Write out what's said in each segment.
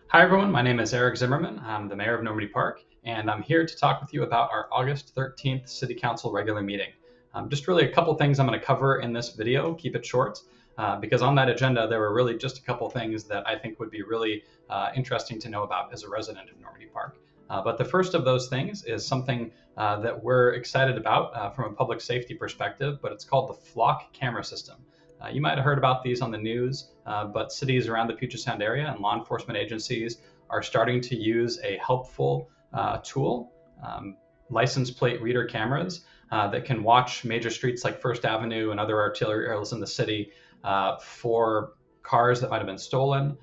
Hi, everyone. My name is Eric Zimmerman. I'm the mayor of Normandy Park, and I'm here to talk with you about our August 13th City Council regular meeting. Just really a couple things I'm going to cover in this video, keep it short, because on that agenda, there were really just a couple things that I think would be really interesting to know about as a resident of Normandy Park. But the first of those things is something that we're excited about from a public safety perspective, but it's called the flock camera system. You might have heard about these on the news, but cities around the Puget Sound area and law enforcement agencies are starting to use a helpful tool, license plate reader cameras that can watch major streets like First Avenue and other arterials in the city for cars that might have been stolen,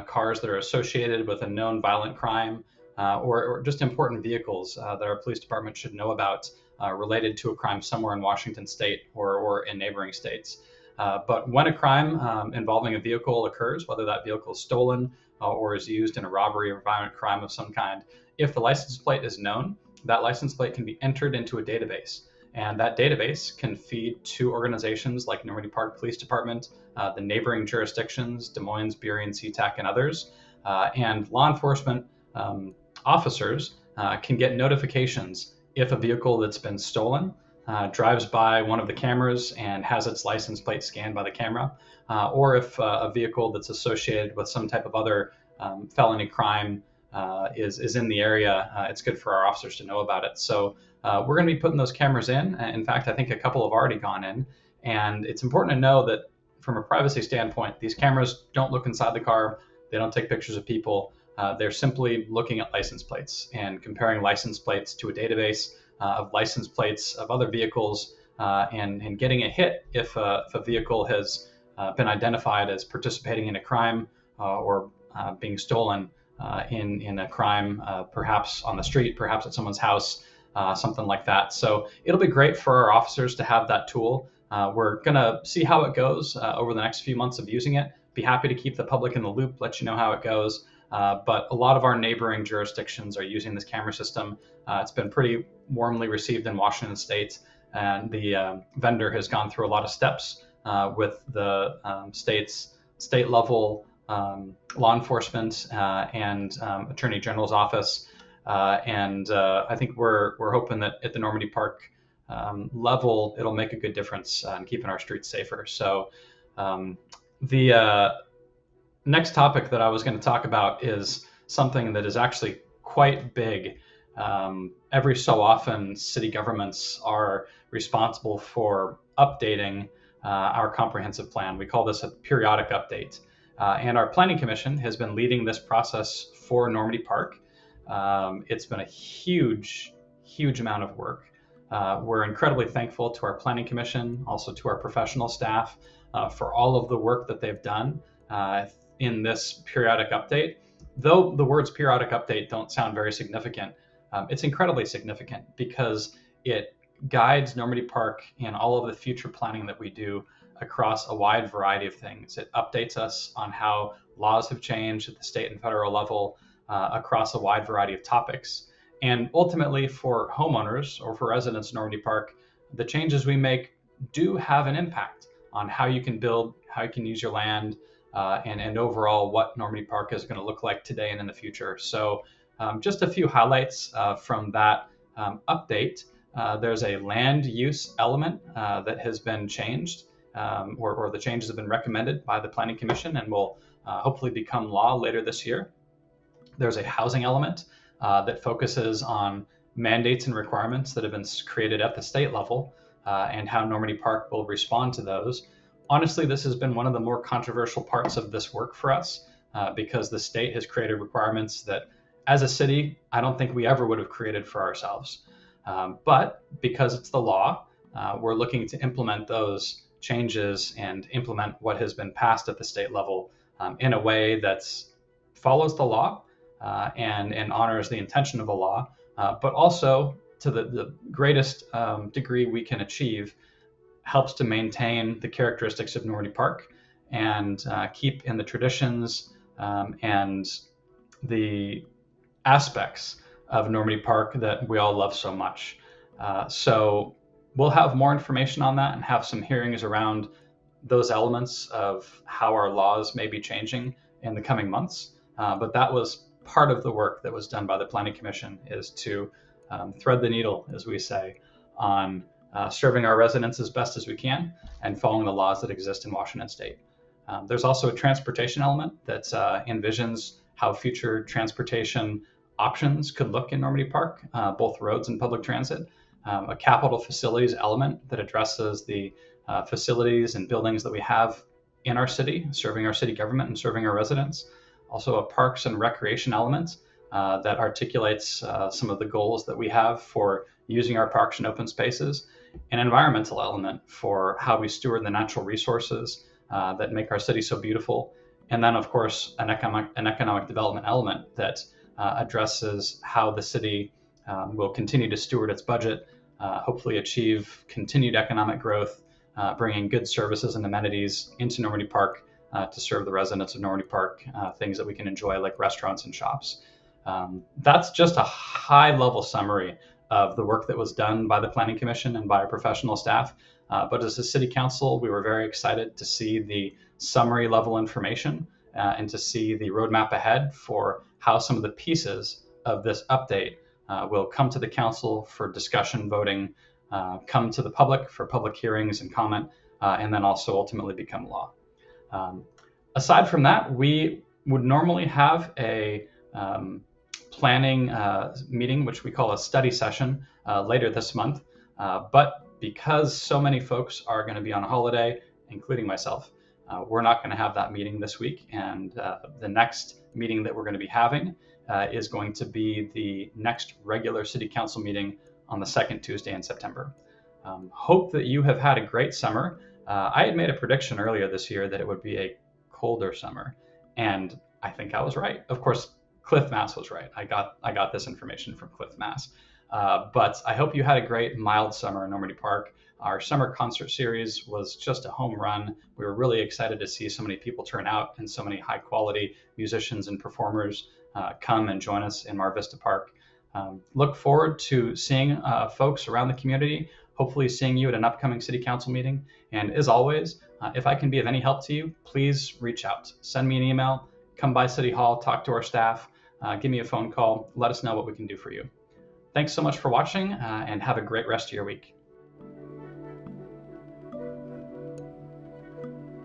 cars that are associated with a known violent crime, or just important vehicles that our police department should know about related to a crime somewhere in Washington state or in neighboring states. But when a crime involving a vehicle occurs, whether that vehicle is stolen or is used in a robbery or violent crime of some kind, if the license plate is known, that license plate can be entered into a database. And that database can feed to organizations like Normandy Park Police Department, the neighboring jurisdictions, Des Moines, Beery, and SeaTac, and others. And law enforcement officers can get notifications if a vehicle that's been stolen drives by one of the cameras and has its license plate scanned by the camera, or if a vehicle that's associated with some type of other felony crime is in the area, it's good for our officers to know about it. So we're going to be putting those cameras in. In fact, I think a couple have already gone in. And it's important to know that from a privacy standpoint, these cameras don't look inside the car. They don't take pictures of people. They're simply looking at license plates and comparing license plates to a database of license plates of other vehicles and getting a hit if a vehicle has been identified as participating in a crime or being stolen in a crime, perhaps on the street, perhaps at someone's house, something like that. So it'll be great for our officers to have that tool. We're going to see how it goes over the next few months of using it. Be happy to keep the public in the loop, let you know how it goes. But a lot of our neighboring jurisdictions are using this camera system. It's been pretty warmly received in Washington state, and the vendor has gone through a lot of steps with the state level law enforcement and Attorney General's office. And I think we're hoping that at the Normandy Park level, it'll make a good difference in keeping our streets safer. So the next topic that I was going to talk about is something that is actually quite big. Every so often, city governments are responsible for updating our comprehensive plan. We call this a periodic update. And our Planning Commission has been leading this process for Normandy Park. It's been a huge amount of work. We're incredibly thankful to our Planning Commission, also to our professional staff for all of the work that they've done in this periodic update. Though the words periodic update don't sound very significant, it's incredibly significant because it guides Normandy Park in all of the future planning that we do across a wide variety of things. It updates us on how laws have changed at the state and federal level across a wide variety of topics. And ultimately, for homeowners or for residents of Normandy Park, the changes we make do have an impact on how you can build, how you can use your land, and overall what Normandy Park is going to look like today and in the future. So just a few highlights from that update. There's a land use element that has been changed, or the changes have been recommended by the Planning Commission and will hopefully become law later this year. There's a housing element that focuses on mandates and requirements that have been created at the state level and how Normandy Park will respond to those. Honestly, this has been one of the more controversial parts of this work for us because the state has created requirements that, as a city, I don't think we ever would have created for ourselves. But because it's the law, we're looking to implement those changes and implement what has been passed at the state level in a way that follows the law and honors the intention of the law, but also to the greatest degree we can achieve, helps to maintain the characteristics of Normandy Park and keep in the traditions and the aspects of Normandy Park that we all love so much. So we'll have more information on that and have some hearings around those elements of how our laws may be changing in the coming months. but that was part of the work that was done by the Planning Commission, is to thread the needle, as we say, on serving our residents as best as we can and following the laws that exist in Washington State. There's also a transportation element that envisions how future transportation options could look in Normandy Park, both roads and public transit. A capital facilities element that addresses the facilities and buildings that we have in our city, serving our city government and serving our residents. Also a parks and recreation element that articulates some of the goals that we have for using our parks and open spaces. An environmental element for how we steward the natural resources that make our city so beautiful. And then, of course, an economic development element that addresses how the city will continue to steward its budget, hopefully achieve continued economic growth, bringing good services and amenities into Normandy Park to serve the residents of Normandy Park, things that we can enjoy like restaurants and shops. That's just a high-level summary of the work that was done by the Planning Commission and by our professional staff. But as a City Council, we were very excited to see the summary level information and to see the roadmap ahead for how some of the pieces of this update will come to the Council for discussion, voting, come to the public for public hearings and comment, and then also ultimately become law. Aside from that, we would normally have a planning meeting, which we call a study session, later this month. But because so many folks are going to be on holiday, including myself, we're not going to have that meeting this week. And the next meeting that we're going to be having is going to be the next regular City Council meeting on the second Tuesday in September. Hope that you have had a great summer. I had made a prediction earlier this year that it would be a colder summer, and I think I was right. Of course, Cliff Mass was right. I got this information from Cliff Mass. But I hope you had a great mild summer in Normandy Park. Our summer concert series was just a home run. We were really excited to see so many people turn out and so many high quality musicians and performers come and join us in Mar Vista Park. Look forward to seeing folks around the community, hopefully seeing you at an upcoming City Council meeting. And as always, if I can be of any help to you, please reach out. Send me an email, come by City Hall, talk to our staff, give me a phone call, let us know what we can do for you. Thanks so much for watching, and have a great rest of your week.